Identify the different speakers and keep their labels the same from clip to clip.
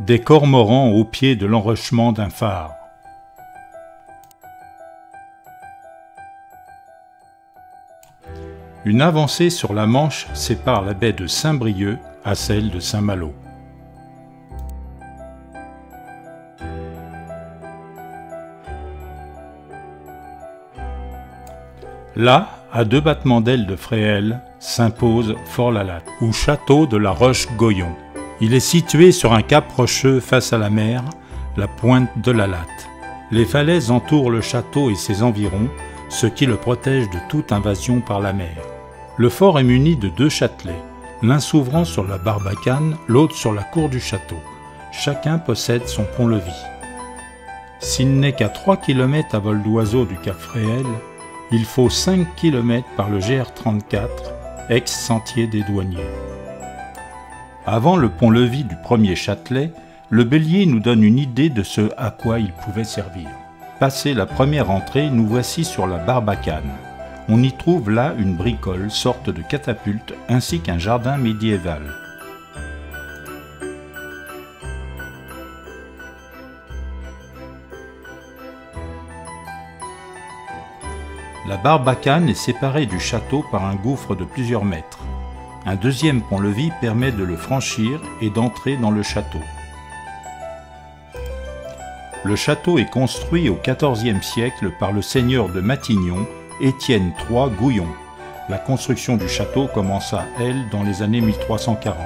Speaker 1: Des cormorans au pied de l'enrochement d'un phare. Une avancée sur la Manche sépare la baie de Saint-Brieuc à celle de Saint-Malo. Là, à 2 battements d'ailes de Fréhel, s'impose Fort-la-Latte, ou château de la Roche-Goyon. Il est situé sur un cap rocheux face à la mer, la pointe de la Latte. Les falaises entourent le château et ses environs, ce qui le protège de toute invasion par la mer. Le fort est muni de 2 châtelets, l'un s'ouvrant sur la Barbacane, l'autre sur la cour du château. Chacun possède son pont-levis. S'il n'est qu'à 3 km à vol d'oiseau du cap Fréhel, il faut 5 km par le GR34, ex-sentier des douaniers. Avant le pont-levis du premier châtelet, le bélier nous donne une idée de ce à quoi il pouvait servir. Passé la première entrée, nous voici sur la Barbacane. On y trouve là une bricole, sorte de catapulte, ainsi qu'un jardin médiéval. La Barbacane est séparée du château par un gouffre de plusieurs mètres. Un deuxième pont-levis permet de le franchir et d'entrer dans le château. Le château est construit au XIVe siècle par le seigneur de Matignon, Étienne III Gouillon. La construction du château commença, elle, dans les années 1340.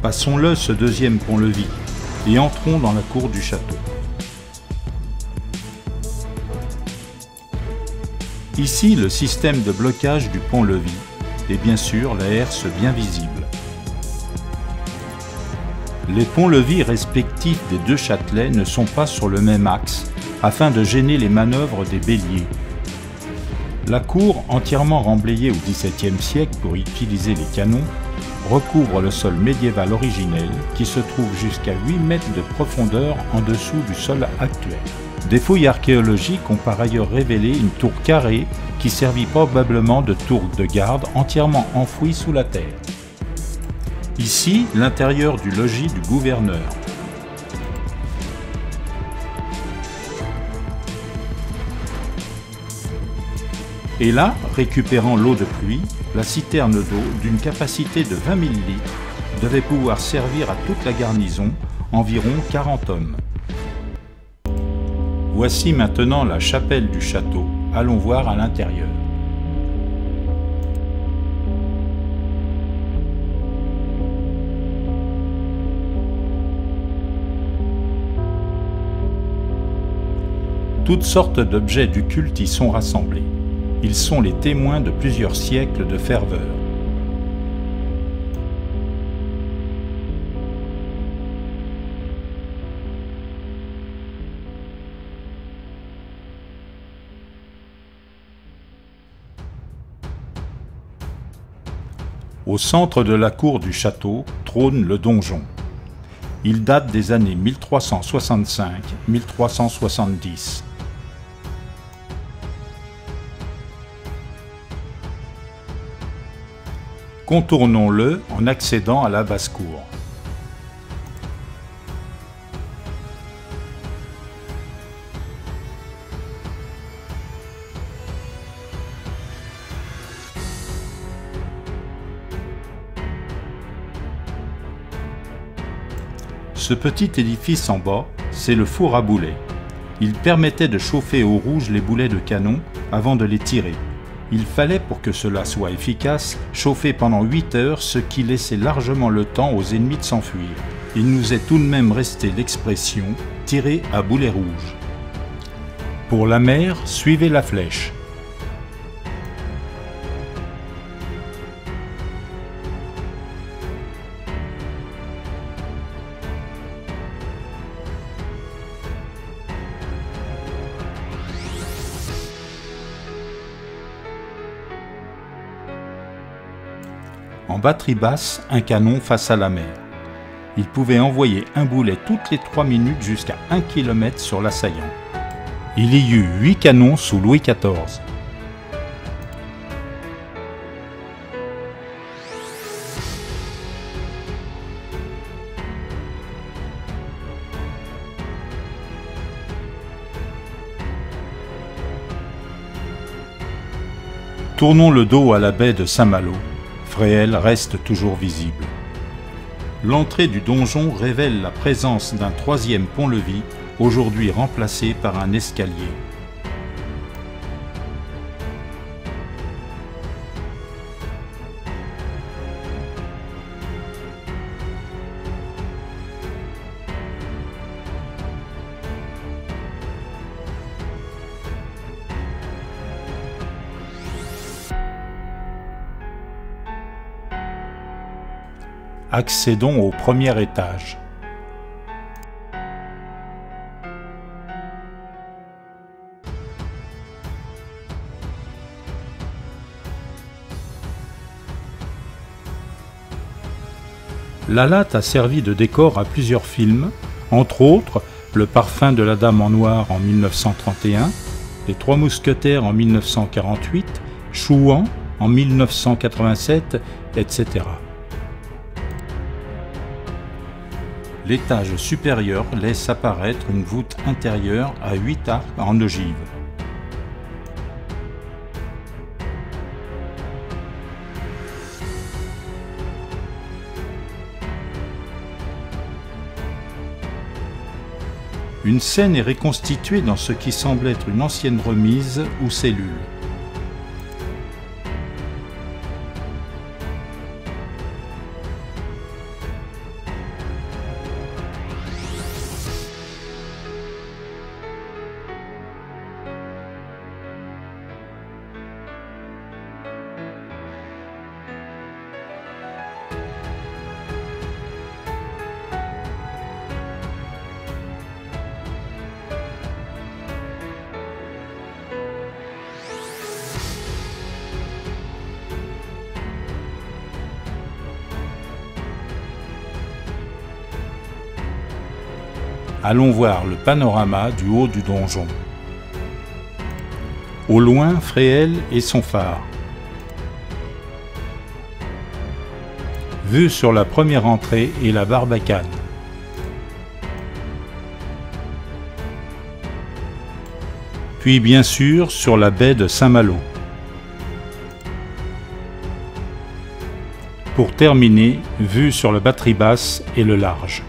Speaker 1: Passons-le ce deuxième pont-levis et entrons dans la cour du château. Ici, le système de blocage du pont-levis et bien sûr la herse bien visible. Les ponts-levis respectifs des 2 châtelets ne sont pas sur le même axe afin de gêner les manœuvres des béliers. La cour, entièrement remblayée au XVIIe siècle pour utiliser les canons, recouvre le sol médiéval originel qui se trouve jusqu'à 8 mètres de profondeur en dessous du sol actuel. Des fouilles archéologiques ont par ailleurs révélé une tour carrée qui servit probablement de tour de garde entièrement enfouie sous la terre. Ici, l'intérieur du logis du gouverneur. Et là, récupérant l'eau de pluie, la citerne d'eau d'une capacité de 20 000 litres devait pouvoir servir à toute la garnison, environ 40 hommes. Voici maintenant la chapelle du château. Allons voir à l'intérieur. Toutes sortes d'objets du culte y sont rassemblés. Ils sont les témoins de plusieurs siècles de ferveur. Au centre de la cour du château trône le donjon. Il date des années 1365-1370. Contournons-le en accédant à la basse-cour. Ce petit édifice en bas, c'est le four à boulets. Il permettait de chauffer au rouge les boulets de canon avant de les tirer. Il fallait, pour que cela soit efficace, chauffer pendant 8 heures, ce qui laissait largement le temps aux ennemis de s'enfuir. Il nous est tout de même resté l'expression « tirer à boulet rouge ». Pour la mer, suivez la flèche. En batterie basse, un canon face à la mer. Il pouvait envoyer un boulet toutes les 3 minutes jusqu'à 1 km sur l'assaillant. Il y eut 8 canons sous Louis XIV. Tournons le dos à la baie de Saint-Malo. Fréhel reste toujours visible. L'entrée du donjon révèle la présence d'un 3e pont-levis, aujourd'hui remplacé par un escalier. Accédons au premier étage. La latte a servi de décor à plusieurs films, entre autres Le Parfum de la Dame en Noir en 1931, Les Trois Mousquetaires en 1948, Chouan en 1987, etc. L'étage supérieur laisse apparaître une voûte intérieure à 8 arcs en ogive. Une scène est reconstituée dans ce qui semble être une ancienne remise ou cellule. Allons voir le panorama du haut du donjon. Au loin, Fréhel et son phare. Vue sur la première entrée et la Barbacane. Puis bien sûr sur la baie de Saint-Malo. Pour terminer, vue sur la batterie basse et le large.